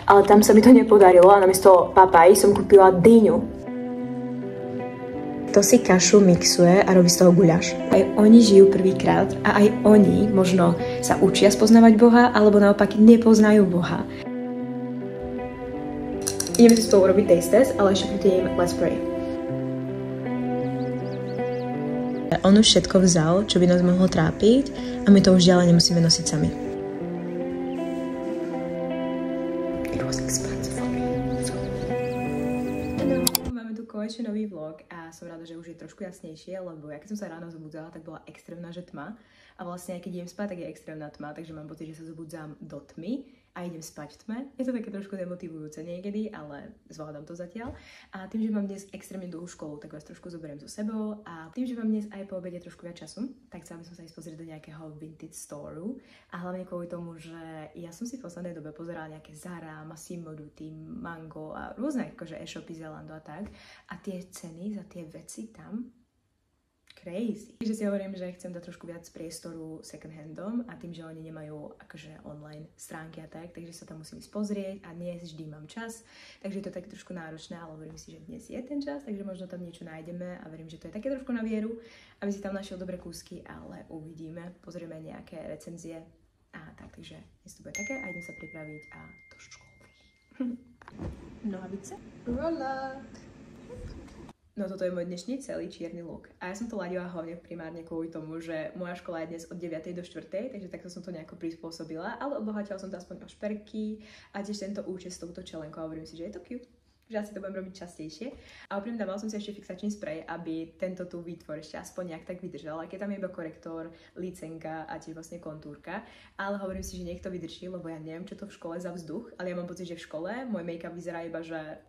ale tam sa mi to nepodarilo a namiesto papaj som kúpila dyňu. To si kašu mixuje a robí z toho guľaš. Aj oni žijú prvýkrát a aj oni možno sa učia spoznávať Boha, alebo naopak nepoznajú Boha. Ideme si spolu robiť taste test, ale ešte predtým let's pray. On už všetko vzal, čo by nás mohlo trápiť a my to už ďalej nemusíme nosiť sami. Máme tu konečne nový vlog a som rada, že už je trošku jasnejšie, lebo ja keď som sa ráno zobudzala, tak bola extrémna že tma a vlastne aj keď idem spať, tak je extrémna tma, takže mám pocit, že sa zobudzám do tmy a idem spať v tme. Je to také trošku demotivujúce niekedy, ale zvládam to zatiaľ. A tým, že mám dnes extrémne dlhú školu, tak vás trošku zoberiem so sebou. A tým, že mám dnes aj po obede trošku viac času, tak chcela by som sa ísť pozrieť do nejakého vintage storeu. A hlavne kvôli tomu, že ja som si v poslednej dobe pozerala nejaké Zara, Massimo Dutti, Mango a rôzne akože e-shopy Zalando a tak. A tie ceny za tie veci tam crazy. Takže si hovorím, že chcem dať trošku viac priestoru second handom a tým, že oni nemajú akože online stránky a tak, takže sa tam musím ísť pozrieť a nie vždy mám čas, takže je to tak trošku náročné, ale hovorím si, že dnes je ten čas, takže možno tam niečo nájdeme a verím, že to je také trošku na vieru, aby si tam našiel dobré kúsky, ale uvidíme, pozrieme nejaké recenzie a tak, takže dnes to bude také a idem sa pripraviť a do školy. Nohavice. Rola. No toto je môj dnešný celý čierny look. A ja som to ladila hlavne primárne kvôli tomu, že moja škola je dnes od 9. do 4. Takže takto som to nejako prispôsobila, ale obohatila som to aspoň o šperky a tiež tento účes s touto čelenkou a hovorím si, že je to cute, že asi to budem robiť častejšie. A okrem dávala som si ešte fixačný sprej, aby tento tu výtvor ešte aspoň nejak tak vydržal. Aj keď tam je iba korektor, lícenka a tiež vlastne kontúrka. Ale hovorím si, že nech to vydrží, lebo ja neviem, čo to v škole za vzduch, ale ja mám pocit, že v škole môj make-up vyzerá iba, že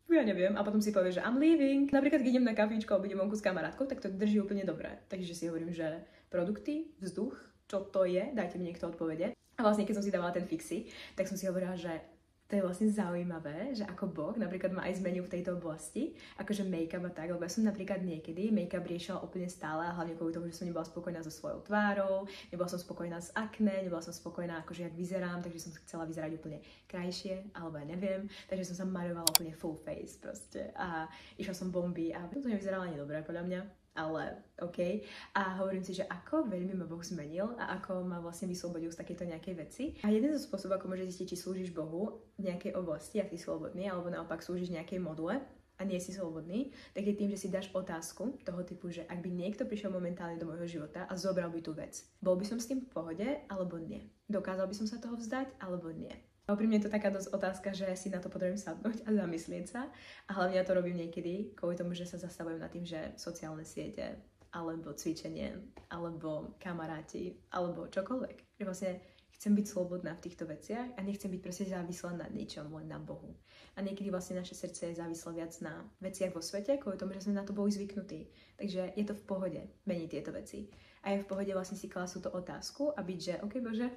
ja neviem, a potom si povie, že I'm leaving. Napríklad, keď idem na kafíčko alebo idem vonku s kamarátkou, tak to drží úplne dobre. Takže si hovorím, že produkty, vzduch, čo to je, dajte mi niekto odpovede. A vlastne, keď som si dávala ten fixy, tak som si hovorila, že to je vlastne zaujímavé, že ako Boh napríklad má aj zmenu v tejto oblasti, akože make-up a tak, lebo ja som napríklad niekedy make-up riešila úplne stále a hlavne kvôli tomu, že som nebola spokojná so svojou tvárou, nebola som spokojná s akné, nebola som spokojná akože jak vyzerám, takže som chcela vyzerať úplne krajšie, alebo ja neviem, takže som sa maľovala úplne full face proste a išla som bomby a to nevyzeralo ani dobre podľa mňa. Ale OK. A hovorím si, že ako veľmi ma Boh zmenil a ako ma vlastne vyslobodil z takéto nejakej veci. A jeden zo spôsobov, ako môžeš zistiť, či slúžiš Bohu v nejakej oblasti a si slobodný, alebo naopak slúžiš nejakej module a nie si slobodný, tak je tým, že si dáš otázku toho typu, že ak by niekto prišiel momentálne do môjho života a zobral by tú vec, bol by som s tým v pohode alebo nie? Dokázal by som sa toho vzdať alebo nie? A pri mne je to taká dosť otázka, že si na to potrebujem sadnúť a zamyslieť sa. A hlavne ja to robím niekedy, kvôli tomu, že sa zastavujem nad tým, že sociálne siete, alebo cvičenie, alebo kamaráti, alebo čokoľvek. Že vlastne chcem byť slobodná v týchto veciach a nechcem byť proste závislá na ničom, len na Bohu. A niekedy vlastne naše srdce je závislé viac na veciach vo svete, kvôli tomu, že sme na to boli zvyknutí. Takže je to v pohode meniť tieto veci. A je v pohode vlastne si klásť túto otázku a byť, že OK Bože,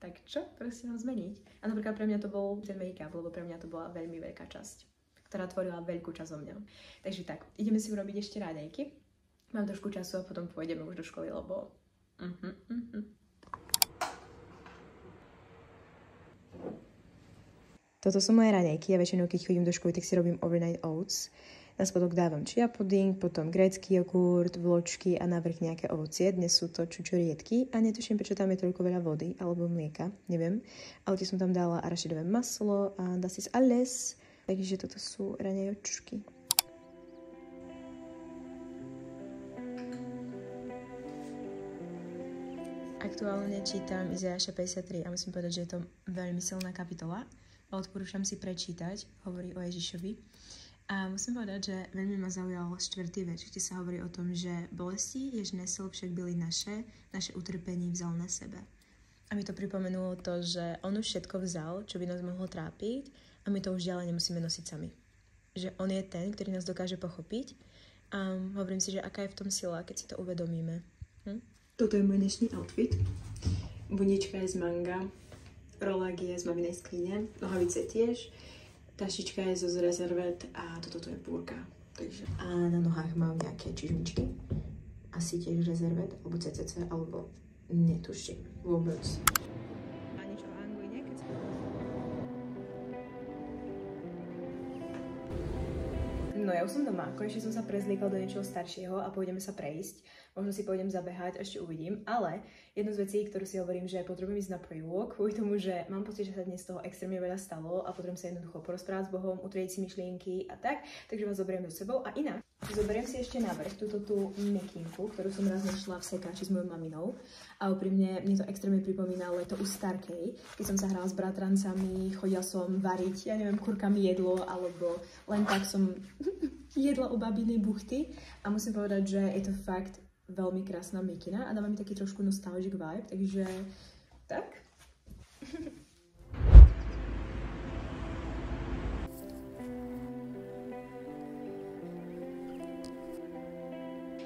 tak čo proste mám zmeniť? A napríklad pre mňa to bol ten make-up, lebo pre mňa to bola veľmi veľká časť, ktorá tvorila veľkú časť o mňa. Takže tak, ideme si urobiť ešte ráňajky. Mám trošku času a potom pôjdeme už do školy, lebo... Toto sú moje raňajky. Ja väčšinou, keď chodím do školy, tak si robím overnight oats. Na spodok dávam chia pudding, potom grécky jogurt, vločky a navrch nejaké ovocie. Dnes sú to čučoriedky a netuším, prečo tam je toľko veľa vody alebo mlieka, neviem. Ale tiež som tam dala arašidové maslo a das ist alles. Takže toto sú raňajočky. Aktuálne čítam Izaiáša 53 a musím povedať, že je to veľmi silná kapitola. Odporúčam si prečítať, hovorí o Ježišovi. A musím povedať, že veľmi ma zaujal 4. verš, kde sa hovorí o tom, že bolesti, jež nesol, však byli naše utrpenie vzal na sebe. A mi to pripomenulo to, že on už všetko vzal, čo by nás mohlo trápiť a my to už ďalej nemusíme nosiť sami. Že on je ten, ktorý nás dokáže pochopiť a hovorím si, že aká je v tom sila, keď si to uvedomíme. Toto je môj dnešný outfit. Bunička je z Manga, rolák je z maminej skrine, nohavice tiež. Tašička je zo Rezervet a toto je búrka. Takže. A na nohách mám nejaké čižmičky. Asi tiež Rezervet, alebo CCC, alebo netuším vôbec. A niečo o Anglii, keď sa... No ja už som doma, konečne som sa prezliekla do niečoho staršieho a pôjdeme sa prejsť. Možno si pôjdem zabehať, ešte uvidím, ale jednu z vecí, ktorú si hovorím, že potrebujem ísť na pre-walk, kvôli tomu, že mám pocit, že sa dnes toho extrémne veľa stalo a potrebujem sa jednoducho porozprávať s Bohom, utrieť si myšlienky a tak, takže vás zoberiem so sebou a inak. Zoberiem si ešte návrh túto mikinku, ktorú som raz našla v sekáči s mojou maminou a úprimne mne to extrémne pripomína leto u Starkej, keď som sa hrala s bratrancami, chodila som variť, ja neviem, kurkami jedlo, alebo len tak som jedla u babinej buchty a musím povedať, že je to fakt veľmi krásna mikina a dáva mi taký trošku nostalgic vibe, takže tak.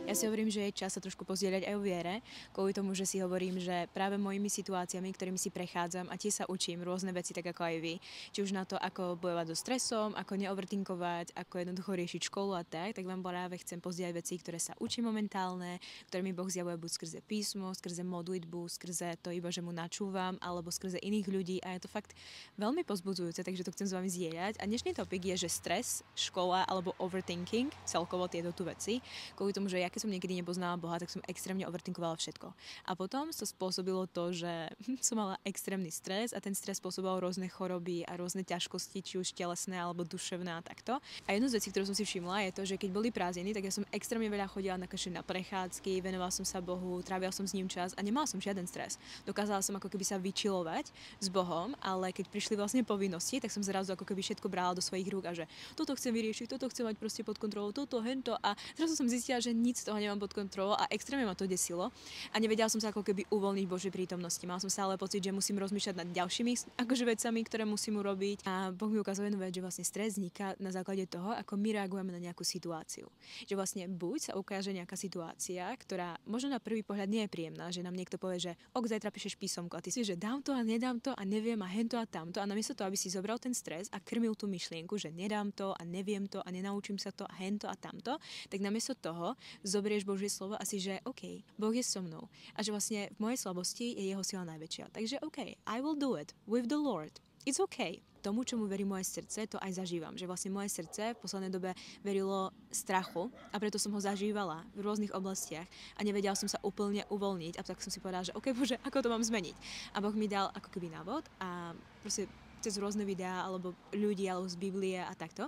Ja si hovorím, že je čas sa trošku pozdieľať aj o viere, kvôli tomu, že si hovorím, že práve mojimi situáciami, ktorými si prechádzam a tie sa učím rôzne veci, tak ako aj vy. Či už na to, ako bojovať so stresom, ako neovertinkovať, ako jednoducho riešiť školu a tak vám práve chcem pozdieľať veci, ktoré sa učím momentálne, ktoré mi Boh zjavuje buď skrze písmo, skrze modlitbu, skrze to iba, že mu načúvam, alebo skrze iných ľudí a je to fakt veľmi pozbudzujúce, takže to chcem s vami zdieľať. A dnešný topik je, že stres, škola alebo overthinking, celkovo tieto tu veci, kvôli tomu, že keď som niekedy nepoznala Boha, tak som extrémne overthinkovala všetko. A potom sa spôsobilo to, že som mala extrémny stres a ten stres spôsoboval rôzne choroby a rôzne ťažkosti, či už telesné alebo duševné a takto. A jednu z vecí, ktorú som si všimla, je to, že keď boli prázdniny, tak ja som extrémne veľa chodila na prechádzky, venovala som sa Bohu, trávila som s ním čas a nemala som žiaden stres. Dokázala som ako keby sa vyčilovať s Bohom, ale keď prišli vlastne povinnosti, tak som zrazu ako keby všetko brala do svojich rúk a že toto chcem vyriešiť, toto chcem mať proste pod kontrolou, toto, hento a teraz som zistila, že nic toho nemám pod kontrolou a extrémne ma to desilo a nevedela som sa ako keby uvoľniť v Božej prítomnosti. Mala som stále pocit, že musím rozmýšľať nad ďalšími akože vecami, ktoré musím urobiť a Boh mi ukázal jednu vec, že vlastne stres vzniká na základe toho, ako my reagujeme na nejakú situáciu. Že vlastne buď sa ukáže nejaká situácia, ktorá možno na prvý pohľad nie je príjemná, že nám niekto povie, že zajtra píšeš písomku a ty si, že dám to a nedám to a neviem a hento a tamto a namiesto toho, aby si zobral ten stres a krmil tú myšlienku, že nedám to a neviem to a nenaučím sa to a hento a tamto, tak namiesto toho zoberieš Božie slovo a si, že OK, Boh je so mnou a že vlastne v mojej slabosti je jeho sila najväčšia. Takže OK, I will do it with the Lord. It's okay. Tomu, čomu verí moje srdce, to aj zažívam. Že vlastne moje srdce v poslednej dobe verilo strachu a preto som ho zažívala v rôznych oblastiach a nevedela som sa úplne uvoľniť a tak som si povedala, že OK, Bože, ako to mám zmeniť? A Boh mi dal ako keby návod a proste cez rôzne videá alebo ľudí alebo z Biblie a takto.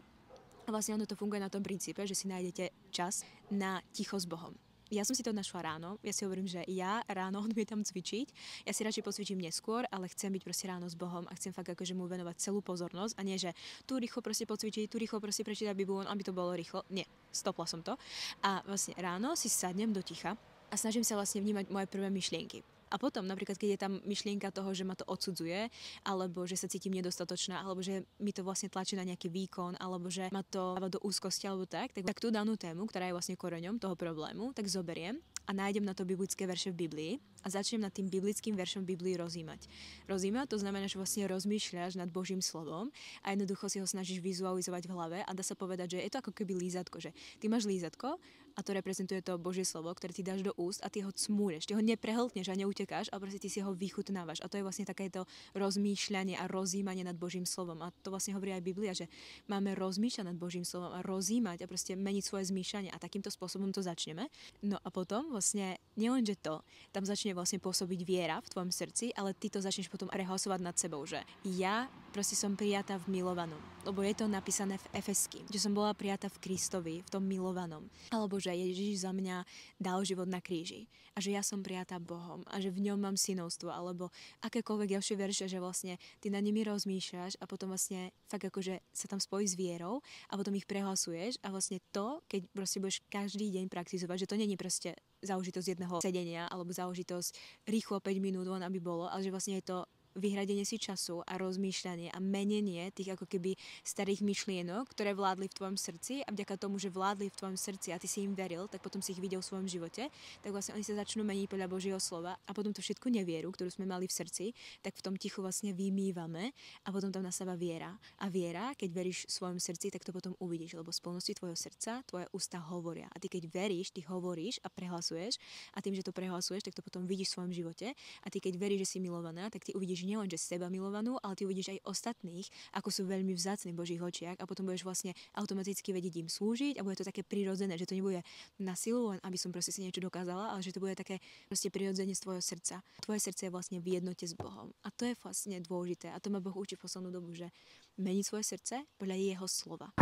A vlastne ono to funguje na tom princípe, že si nájdete čas na ticho s Bohom. Ja som si to našla ráno, ja si hovorím, že ja ráno odmietam cvičiť, ja si radšej pocvičím neskôr, ale chcem byť proste ráno s Bohom a chcem fakt akože mu venovať celú pozornosť a nie, že tu rýchlo proste pocvičiť, tu rýchlo proste prečítať Bibliu, aby to bolo rýchlo. Nie, stopla som to. A vlastne ráno si sadnem do ticha a snažím sa vlastne vnímať moje prvé myšlienky. A potom, napríklad, keď je tam myšlienka toho, že ma to odsudzuje, alebo že sa cítim nedostatočná, alebo že mi to vlastne tlačí na nejaký výkon, alebo že ma to dáva do úzkosti, alebo tak tú danú tému, ktorá je vlastne koreňom toho problému, tak zoberiem a nájdem na to biblické verše v Biblii a začnem nad tým biblickým veršom Biblii rozímať. Rozímať to znamená, že vlastne rozmýšľaš nad Božím slovom a jednoducho si ho snažíš vizualizovať v hlave a dá sa povedať, že je to ako keby lízatko, že ty máš lízatko a to reprezentuje to Božie slovo, ktoré ty dáš do úst a ty ho cmúreš, ty ho neprehltneš a neutekáš, ale proste ty si ho vychutnávaš. A to je vlastne takéto rozmýšľanie a rozímanie nad Božím slovom. A to vlastne hovorí aj Biblia, že máme rozmýšľať nad Božím slovom a rozímať a proste meniť svoje zmýšľanie a takýmto spôsobom to začneme. No a potom vlastne nielenže to, tam začne vlastne pôsobiť viera v tvojom srdci, ale ty to začneš potom rehlasovať nad sebou, že ja proste som prijatá v milovanom. Lebo je to napísané v Efeským, že som bola prijatá v Kristovi, v tom milovanom. Alebo že Ježiš za mňa dal život na kríži. A že ja som prijatá Bohom a že v ňom mám synovstvo. Alebo akékoľvek ďalšie verše, že vlastne ty nad nimi rozmýšľaš a potom vlastne fakt akože sa tam spojíš s vierou a potom ich prehlasuješ a vlastne to, keď proste budeš každý deň praktizovať, že to není proste záležitosť jedného sedenia alebo záležitosť rýchlo 5 minút, len aby bolo, ale že vlastne je to vyhradenie si času a rozmýšľanie a menenie tých ako keby starých myšlienok, ktoré vládli v tvojom srdci a vďaka tomu, že vládli v tvojom srdci a ty si im veril, tak potom si ich videl v svojom živote, tak vlastne oni sa začnú meniť podľa Božieho slova a potom tú všetku nevieru, ktorú sme mali v srdci, tak v tom tichu vlastne vymývame a potom tam nastáva viera. A viera, keď veríš v svojom srdci, tak to potom uvidíš, lebo z plnosti tvojho srdca tvoje ústa hovoria. A ty keď veríš, ty hovoríš a prehlasuješ a tým, že to prehlasuješ, tak to potom vidíš v svojom živote a ty keď veríš, že si milovaná, tak ty uvidíš uvidíš nielenže seba milovanú, ale ty uvidíš aj ostatných, ako sú veľmi vzácni v Božích očiach a potom budeš vlastne automaticky vedieť im slúžiť a bude to také prirodzené, že to nebude na silu, len aby som proste si niečo dokázala, ale že to bude také proste prirodzene z tvojho srdca. Tvoje srdce je vlastne v jednote s Bohom a to je vlastne dôležité a to ma Boh učí v poslednú dobu, že meniť svoje srdce podľa jeho slova.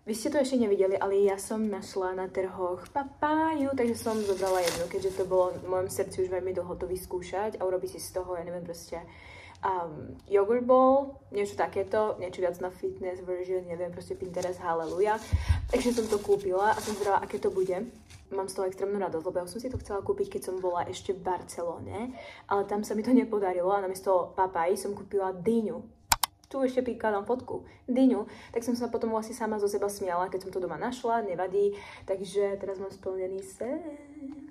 Vy ste to ešte nevideli, ale ja som našla na trhoch papáju, takže som zobrala jednu, keďže to bolo v mojom srdci už veľmi dlho to vyskúšať a urobiť si z toho, ja neviem, proste yogurt bowl, niečo takéto, niečo viac na fitness version, neviem, proste Pinterest, haleluja. Takže som to kúpila a som zvedala, aké to bude. Mám z toho extrémnu radosť, lebo ja som si to chcela kúpiť, keď som bola ešte v Barcelone, ale tam sa mi to nepodarilo a namiesto papáji som kúpila dyňu. Tu ešte prikladám fotku, dyňu, tak som sa potom asi sama zo seba smiala, keď som to doma našla, nevadí, takže teraz mám splnený sen.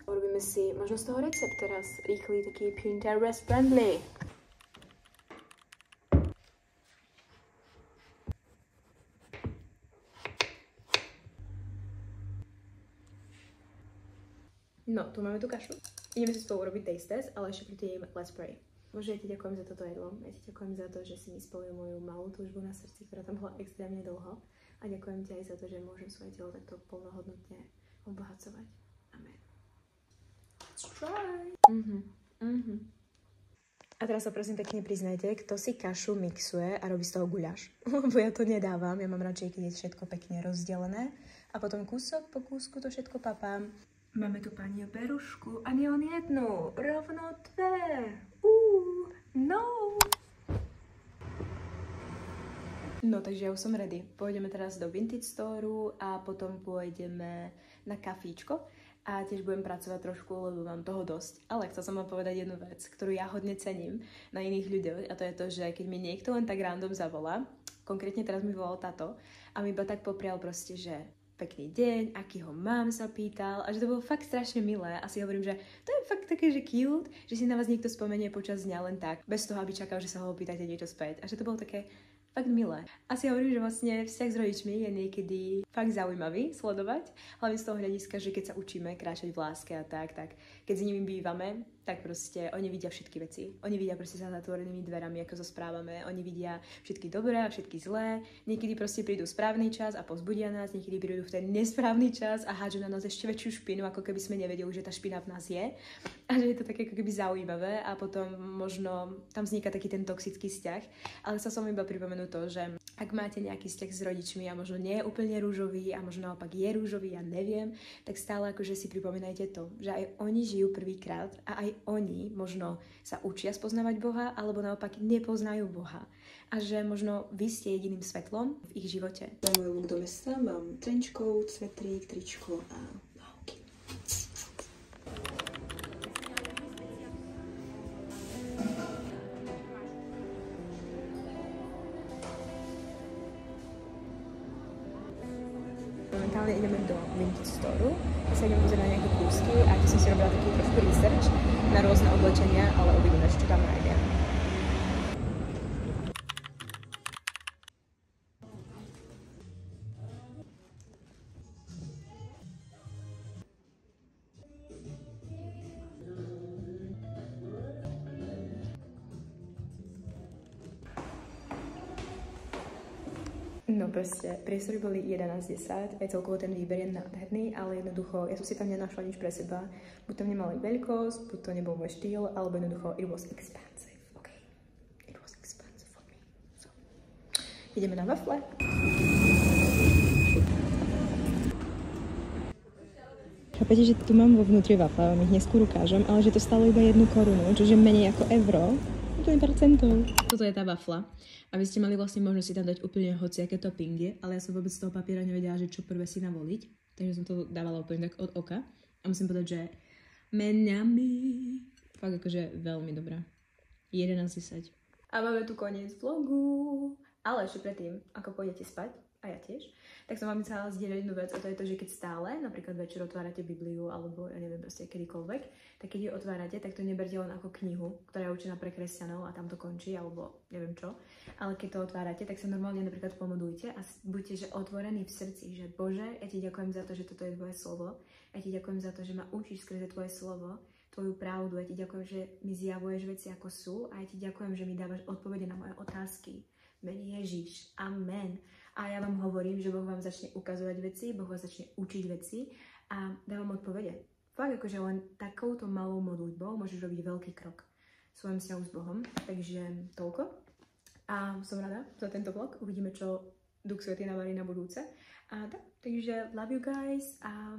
Urobíme si možno z toho recept teraz, rýchly, taký Pinterest friendly. No, tu máme tú kašu. Ideme si spolu urobiť taste test, ale ešte predtým let's pray. Bože, ja ti ďakujem za toto jedlo. Ja ti ďakujem za to, že si mi splnil moju malú túžbu na srdci, ktorá tam bola extrémne dlho. A ďakujem ti aj za to, že môžem svoje telo takto plnohodnotne obohacovať. Amen. Let's try. A teraz sa prosím pekne priznajte, kto si kašu mixuje a robí z toho guľaš. Lebo ja to nedávam, ja mám radšej, keď je všetko pekne rozdelené. A potom kúsok po kúsku to všetko papám. Máme tu pani Berušku a nie len jednu, rovno dve. No. No, takže ja už som ready. Pôjdeme teraz do Vintage Storeu a potom pôjdeme na kafíčko a tiež budem pracovať trošku, lebo mám toho dosť. Ale chcel som vám povedať jednu vec, ktorú ja hodne cením na iných ľuďoch a to je to, že keď mi niekto len tak random zavolá, konkrétne teraz mi volal táto a mi iba tak poprial proste, že pekný deň, aký ho mám, sa pýtal a že to bolo fakt strašne milé a si hovorím, že to je fakt také, že cute, že si na vás niekto spomenie počas dňa len tak, bez toho, aby čakal, že sa ho opýtate niečo späť a že to bolo také fakt milé. Asi hovorím, že vlastne vzťah s rodičmi je niekedy fakt zaujímavý sledovať, hlavne z toho hľadiska, že keď sa učíme kráčať v láske a tak keď s nimi bývame, tak proste oni vidia všetky veci. Oni vidia proste za zatvorenými dverami, ako sa správame. Oni vidia všetky dobré a všetky zlé. Niekedy proste prídu správny čas a povzbudia nás, niekedy prídu v ten nesprávny čas a hádžu na nás ešte väčšiu špinu, ako keby sme nevedeli, že tá špina v nás je. A že je to také ako keby zaujímavé a potom možno tam vzniká taký ten toxický vzťah. Ale sa som iba pripomenú to, že ak máte nejaký vzťah s rodičmi a možno nie je úplne rúžový a možno naopak je rúžový, ja neviem, tak stále akože si pripomínajte to, že aj oni žijú prvýkrát a aj oni možno sa učia spoznávať Boha, alebo naopak nepoznajú Boha. A že možno vy ste jediným svetlom v ich živote. Na môj look do mesta mám trenčkov, cvetrík, tričko a války. Momentálne ideme do Vintage Storeu. Ja sa idem pozrieť na nejaké kúsky a tu som si robila taký trošku research na rôzne oblečenia, ale uvidíme, čo tam nájdem. No proste, priestory boli 11:10, aj celkovo ten výber je nádherný, ale jednoducho, ja som si tam nenašla nič pre seba. Buď tam nemali veľkosť, buď to nebol môj štýl, alebo jednoducho, it was expensive, ok? It was expensive for me. So, ideme na wafle. Chápete, že tu mám vo vnútri wafle, vám ich neskôr ukážem, ale že to stalo iba 1 korunu, čo je menej ako euro. Toto je tá wafla. A vy ste mali vlastne možnosť si tam dať úplne hociaké toppingy, ale ja som vôbec z toho papiera nevedela, že čo prvé si navoliť. Takže som to dávala úplne tak od oka. A musím povedať, že menami. Fakt akože veľmi dobrá. 11:10. A máme tu koniec vlogu. Ale ešte predtým, ako pôjdete spať, a ja tiež, tak som vám chcela zdieľať jednu vec a to je to, že keď stále, napríklad večer otvárate Bibliu alebo ja neviem proste kedykoľvek, tak keď ju otvárate, tak to neberte len ako knihu, ktorá je určená pre kresťanov a tam to končí alebo neviem čo, ale keď to otvárate, tak sa normálne napríklad pomodujte a buďte že otvorení v srdci, že Bože, ja ti ďakujem za to, že toto je tvoje slovo, ja ti ďakujem za to, že ma učíš skrze tvoje slovo tvoju pravdu. Ja ti ďakujem, že mi zjavuješ veci ako sú a ja ti ďakujem, že mi dávaš odpovede na moje otázky. Mene Ježiš. Amen. A ja vám hovorím, že Boh vám začne ukazovať veci, Boh vás začne učiť veci a dávam odpovede. Fakt akože len takouto malou modlitbou môžeš robiť veľký krok v svojom vzťahu s Bohom. Takže toľko. A som rada za tento vlog. Uvidíme, čo Duch Svätý navarí na budúce. A tak, takže love you guys a